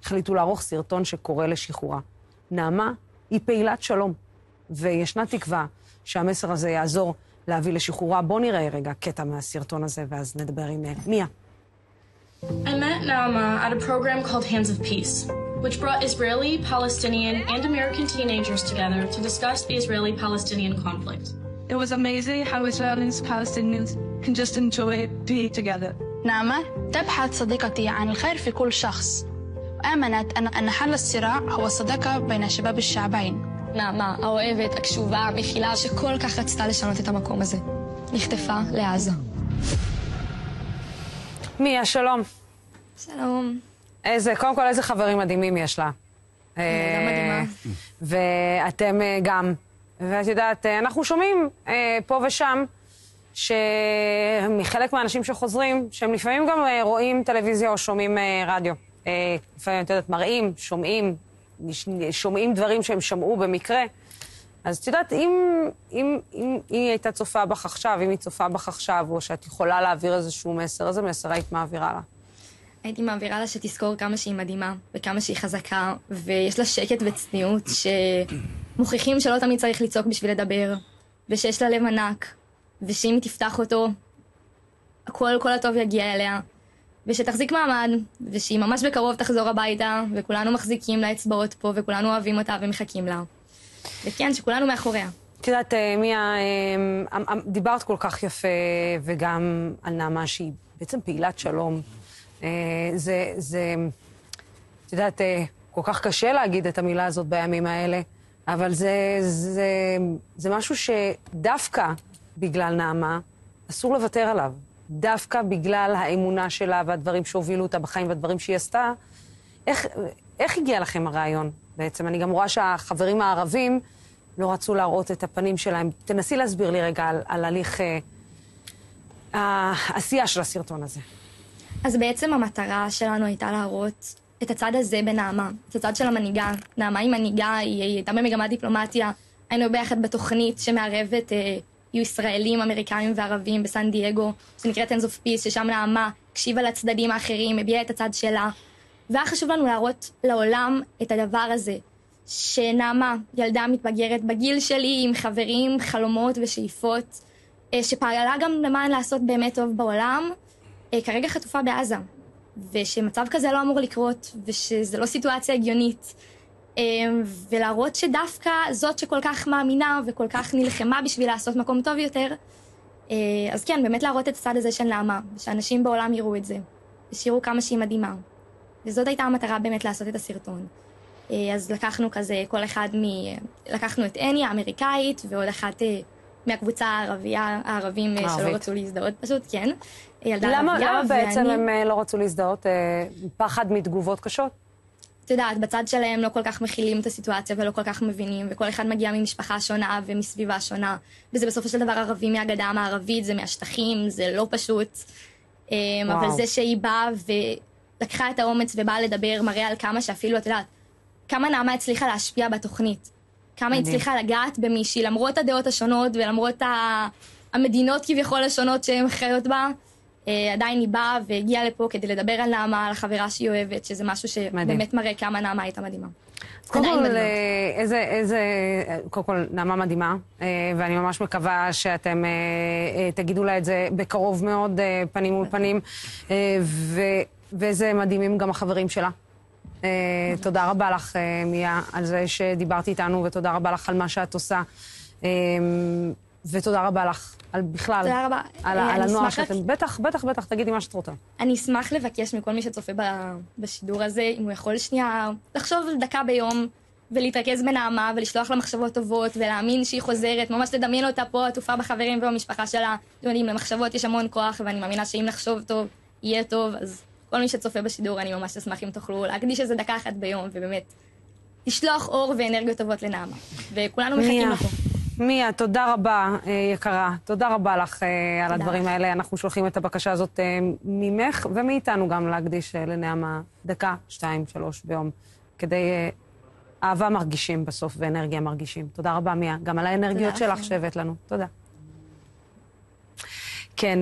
החליטו לערוך סרטון שקורא לשחרורה. נעמה היא פעילת שלום, וישנה תקווה שהמסר הזה יעזור להביא לשחרורה. בוא נראה רגע קטע מהסרטון הזה, ואז נדבר עם מיה. I met Naama at a program called Hands of Peace, which brought Israeli, Palestinian, and American teenagers together to discuss the Israeli-Palestinian conflict. It was amazing how Israelis and Palestinians can just enjoy being together. نعمة تبحث صديقتي عن الخير في كل شخص، وآمنت أن حل الصراع هو الصداقة بين شباب الشعبين. נעמה, האוהבת, הקשובה, מכילה, שכל כך רצתה לשנות את המקום הזה. נחטפה לעזה. מיה, שלום. שלום. קודם כל, איזה חברים מדהימים יש לה. ילדה מדהימה. ואתם גם. ואת יודעת, אנחנו שומעים פה ושם שמחלק מהאנשים שחוזרים, שהם לפעמים גם רואים טלוויזיה או שומעים רדיו. לפעמים, את יודעת, מראים, שומעים דברים שהם שמעו במקרה. אז את יודעת, אם היא הייתה צופה בך עכשיו, אם היא צופה בך עכשיו, או שאת יכולה להעביר איזשהו מסר, איזה מסר היית מעבירה לה? הייתי מעבירה לה שתזכור כמה שהיא מדהימה, וכמה שהיא חזקה, ויש לה שקט וצניעות, שמוכיחים שלא תמיד צריך לצעוק בשביל לדבר, ושיש לה לב ענק, ושאם היא תפתח אותו, כל הטוב יגיע אליה, ושתחזיק מעמד, ושהיא ממש בקרוב תחזור הביתה, וכולנו מחזיקים לה אצבעות פה, וכולנו אוהבים אותה ומחכים לה. וכן, שכולנו מאחוריה. את יודעת, מיה, דיברת כל כך יפה, וגם על נעמה שהיא בעצם פעילת שלום. את יודעת, כל כך קשה להגיד את המילה הזאת בימים האלה, אבל זה משהו שדווקא בגלל נעמה אסור לוותר עליו. דווקא בגלל האמונה שלה והדברים שהובילו אותה בחיים והדברים שהיא עשתה. איך הגיע לכם הרעיון בעצם? אני גם רואה שהחברים הערבים לא רצו להראות את הפנים שלהם. תנסי להסביר לי רגע על הליך העשייה של הסרטון הזה. אז בעצם המטרה שלנו הייתה להראות את הצד הזה בנעמה, את הצד של המנהיגה. נעמה היא מנהיגה, היא הייתה במגמת דיפלומטיה. היינו ביחד בתוכנית שמערבת יהיו ישראלים, אמריקאים וערבים בסן דייגו, שנקראת Hands of Peace, ששם נעמה הקשיבה לצדדים האחרים, הביעה את הצד שלה. והיה חשוב לנו להראות לעולם את הדבר הזה, שנעמה, ילדה מתבגרת בגיל שלי, עם חברים, חלומות ושאיפות, שפעלה גם למען לעשות באמת טוב בעולם, כרגע חטופה בעזה, ושמצב כזה לא אמור לקרות, ושזה לא סיטואציה הגיונית, ולהראות שדווקא זאת שכל כך מאמינה וכל כך נלחמה בשביל לעשות מקום טוב יותר, אז כן, באמת להראות את הצד הזה של נעמה, שאנשים בעולם יראו את זה, ושיראו כמה שהיא מדהימה. וזאת הייתה המטרה באמת לעשות את הסרטון. אז לקחנו כזה, לקחנו את אני האמריקאית, ועוד אחת מהקבוצה הערבים שלא רצו להזדהות, פשוט כן. למה בעצם הם לא רצו להזדהות? פחד מתגובות קשות? את יודעת, בצד שלהם לא כל כך מכילים את הסיטואציה ולא כל כך מבינים, וכל אחד מגיע ממשפחה שונה ומסביבה שונה, וזה בסופו של דבר ערבי מהגדה המערבית, זה מהשטחים, זה לא פשוט. אבל זה שהיא באה ולקחה את האומץ ובאה לדבר, מראה על כמה שאפילו, את יודעת, כמה נעמה הצליחה להשפיע בתוכנית. כמה הצליחה לגעת במישהי, למרות הדעות השונות ולמרות המדינות כביכול השונות שהן חיות בה, עדיין היא באה והגיעה לפה כדי לדבר על נעמה, על החברה שהיא אוהבת, שזה משהו שבאמת מראה כמה נעמה הייתה מדהימה. קודם כל, נעמה מדהימה, ואני ממש מקווה שאתם תגידו לה את זה בקרוב מאוד, פנים מול פנים, ואיזה מדהימים גם החברים שלה. תודה רבה לך, מיה, על זה שדיברת איתנו, ותודה רבה לך על מה שאת עושה, ותודה רבה לך על בכלל, על הנוער שאתם. בטח, תגידי מה שאת רוצה. אני אשמח לבקש מכל מי שצופה בשידור הזה, אם הוא יכול שנייה לחשוב דקה ביום, ולהתרכז בנעמה, ולשלוח לה מחשבות טובות, ולהאמין שהיא חוזרת, ממש לדמיין אותה פה, עטופה בחברים ובמשפחה שלה. אתם יודעים, למחשבות יש המון כוח, ואני מאמינה שאם נחשוב טוב, יהיה טוב, אז כל מי שצופה בשידור, אני ממש אשמח אם תוכלו להקדיש איזה דקה אחת ביום, ובאמת, לשלוח אור ואנרגיות טובות לנעמה. וכולנו מחכים לפה. מיה, תודה רבה, יקרה. תודה רבה לך על הדברים האלה. אנחנו שולחים את הבקשה הזאת ממך ומאיתנו גם להקדיש לנעמה דקה, 2, 3 ביום, כדי אהבה מרגישים בסוף ואנרגיה מרגישים. תודה רבה, מיה. גם על האנרגיות שלך שהבאת לנו. תודה. כן.